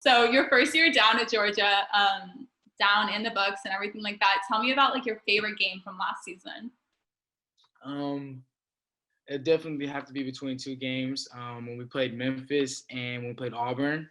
So your first year down at Georgia, down in the books and everything like that. Tell me about like your favorite game from last season. It definitely have to be between two games. When we played Memphis and when we played Auburn.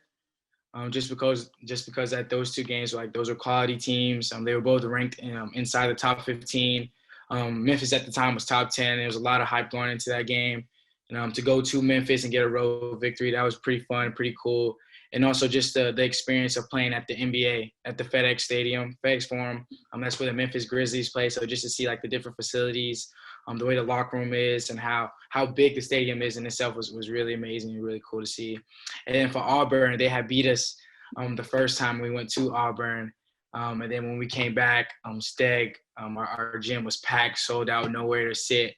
Just because that those two games were like those are quality teams. They were both ranked inside the top 15. Memphis at the time was top 10. There was a lot of hype going into that game. And to go to Memphis and get a road victory, that was pretty fun, pretty cool. And also just the experience of playing at the NBA at the FedEx Forum. That's where the Memphis Grizzlies play. So just to see like the different facilities, the way the locker room is, and how big the stadium is in itself was really amazing and really cool to see. And then for Auburn, they had beat us the first time we went to Auburn. And then when we came back, Steg, our gym was packed, sold out, nowhere to sit.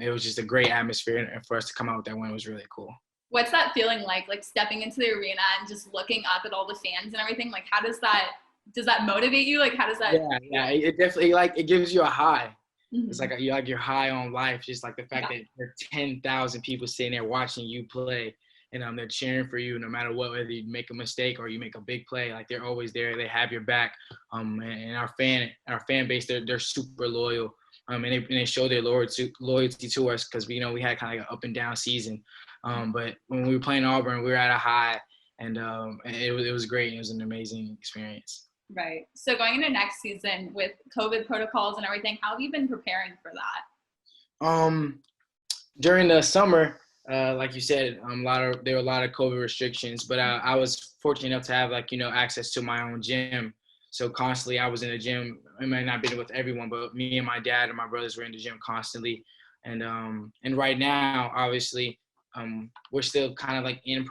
It was just a great atmosphere, and for us to come out with that win was really cool. What's that feeling like stepping into the arena and just looking up at all the fans and everything? Like, how does that motivate you? Like, how does that? Yeah, it definitely it gives you a high. Mm-hmm. It's like you're high on life, just like the fact that there are 10,000 people sitting there watching you play, and they're cheering for you no matter what, whether you make a mistake or you make a big play. Like they're always there, they have your back. And our fan base, they're super loyal. And they show their loyalty to us because we had kind of like an up and down season. But when we were playing Auburn, we were at a high, and it was great. It was an amazing experience. Right. So going into next season with COVID protocols and everything, how have you been preparing for that? During the summer, like you said, there were a lot of COVID restrictions, but I was fortunate enough to have access to my own gym. So constantly I was in the gym. I might not been with everyone, but me and my dad and my brothers were in the gym constantly. And right now, obviously, we're still kind of like in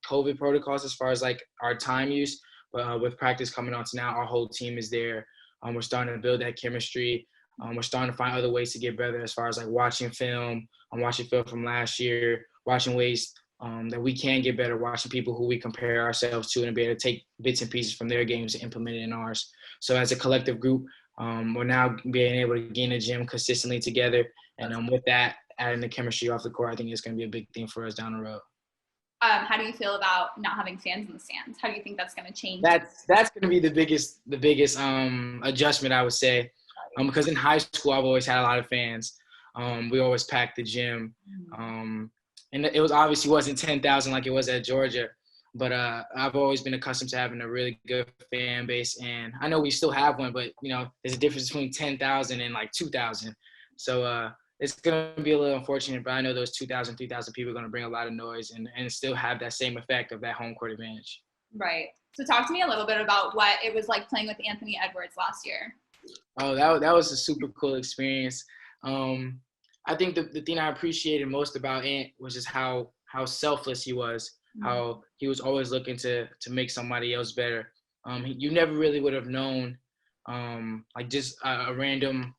COVID protocols as far as like our time use. But with practice coming on to now, our whole team is there. We're starting to build that chemistry. We're starting to find other ways to get better as far as like watching film. I'm watching film from last year, watching ways that we can get better, watching people who we compare ourselves to and be able to take bits and pieces from their games and implement it in ours. So as a collective group, we're now being able to get in the gym consistently together. And with that, adding the chemistry off the court, I think it's going to be a big thing for us down the road. How do you feel about not having fans in the stands? How do you think that's going to change? That's going to be the biggest adjustment, I would say, because in high school I've always had a lot of fans. We always packed the gym, and it was obviously wasn't 10,000 like it was at Georgia, but I've always been accustomed to having a really good fan base, and I know we still have one, but there's a difference between 10,000 and like 2,000. So it's going to be a little unfortunate, but I know those 2,000, 3,000 people are going to bring a lot of noise and still have that same effect of that home court advantage. Right. So talk to me a little bit about what it was like playing with Anthony Edwards last year. Oh, that was a super cool experience. I think the thing I appreciated most about Ant was just how selfless he was, how he was always looking to make somebody else better. You never really would have known, like just a random,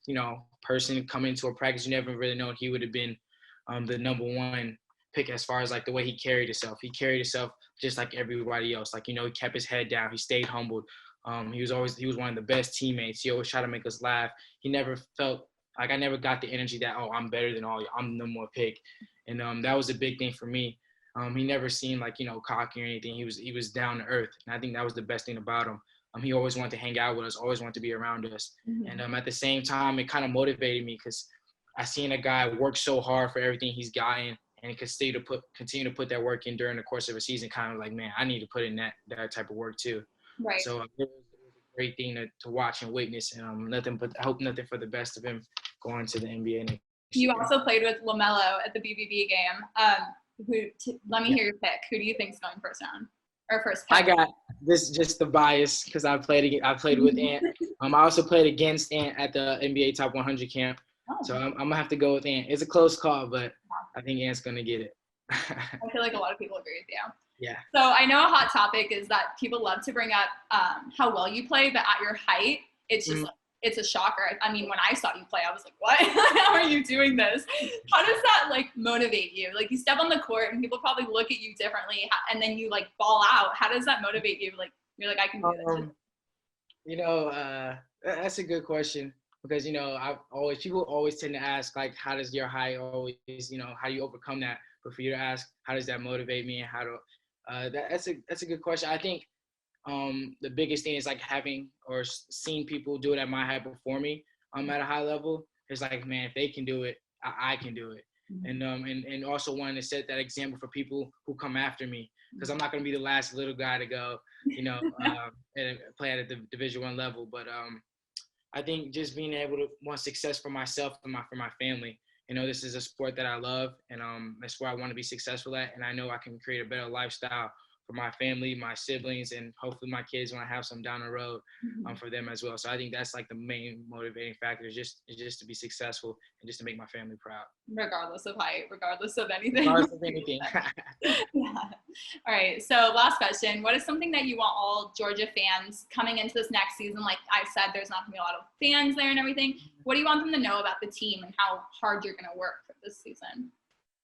person coming to a practice. You never really known he would have been the number one pick as far as like the way he carried himself. He carried himself just like everybody else. Like, he kept his head down. He stayed humbled. He was one of the best teammates. He always tried to make us laugh. He never felt like, I never got the energy that, oh, I'm better than all you. I'm the number one pick. And that was a big thing for me. He never seemed like, cocky or anything. He was down to earth. And I think that was the best thing about him. He always wanted to hang out with us, always wanted to be around us. Mm-hmm. And at the same time, it kind of motivated me because I seen a guy work so hard for everything he's gotten and continue to put that work in during the course of a season. Kind of like, man, I need to put in that type of work too. Right. So it was a great thing to watch and witness. And I hope nothing for the best of him going to the NBA next year. You year. also played with LaMelo at the BBB game. Let me hear your pick. Who do you think is going first round or first pick? I got this, just the bias because I played with Ant. I also played against Ant at the NBA Top 100 camp. Oh. So I'm gonna have to go with Ant. It's a close call, but I think Ant's gonna get it. I feel like a lot of people agree with you. Yeah. So I know a hot topic is that people love to bring up how well you play, but at your height, it's just it's a shocker. I mean, when I saw you play, I was like, what? How are you doing this? How does that motivate you? Like, you step on the court and people probably look at you differently, and then you ball out. How does that motivate you? Like, you're like, I can do this. That's a good question because people always tend to ask like, how does your height always, how do you overcome that? But for you to ask, how does that motivate me, and That's a good question. I think the biggest thing is like having or seeing people do it at my height before me at a high level. It's like, man, if they can do it, I can do it. And also wanting to set that example for people who come after me, because I'm not going to be the last little guy to go, and play at the Division I level. But I think just being able to want success for myself and for my family. This is a sport that I love, and that's where I want to be successful at. And I know I can create a better lifestyle for my family, my siblings, and hopefully my kids when I have some down the road for them as well. So I think that's like the main motivating factor is just to be successful and just to make my family proud. Regardless of height, regardless of anything. Regardless of anything. Yeah. All right. So last question. What is something that you want all Georgia fans coming into this next season? Like I said, there's not going to be a lot of fans there and everything. What do you want them to know about the team and how hard you're going to work for this season?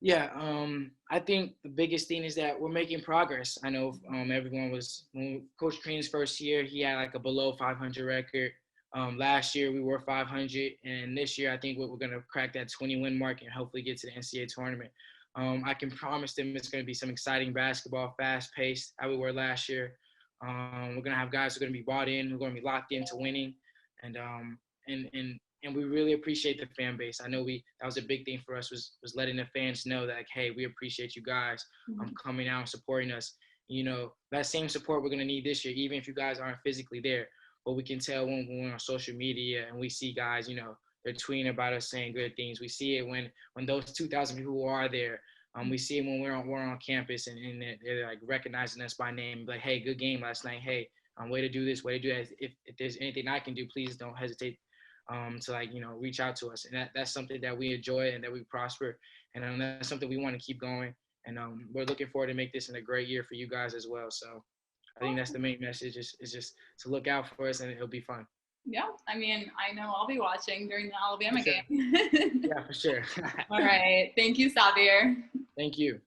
Yeah, I think the biggest thing is that we're making progress. I know everyone when Coach Crean's first year, he had like a below 500 record. Last year we were 500, and this year I think we're going to crack that 20-win mark and hopefully get to the NCAA tournament. I can promise them it's going to be some exciting basketball, fast-paced, how we were last year. We're going to have guys who are going to be bought in, who are going to be locked into winning, and we really appreciate the fan base. I know that was a big thing for us was letting the fans know that, like, hey, we appreciate you guys coming out and supporting us. That same support we're going to need this year, even if you guys aren't physically there. But we can tell when we're on social media and we see guys, they're tweeting about us, saying good things. We see it when those 2,000 people who are there. We see it when we're on campus and they're like recognizing us by name, like, hey, good game last night. Hey, way to do this, way to do that. If there's anything I can do, please don't hesitate to reach out to us. And that's something that we enjoy and that we prosper. And that's something we want to keep going. And we're looking forward to make this in a great year for you guys as well. So I think that's the main message is just to look out for us and it'll be fun. Yeah, I mean, I know I'll be watching during the Alabama game. Yeah, for sure. All right. Thank you, Sahvir. Thank you.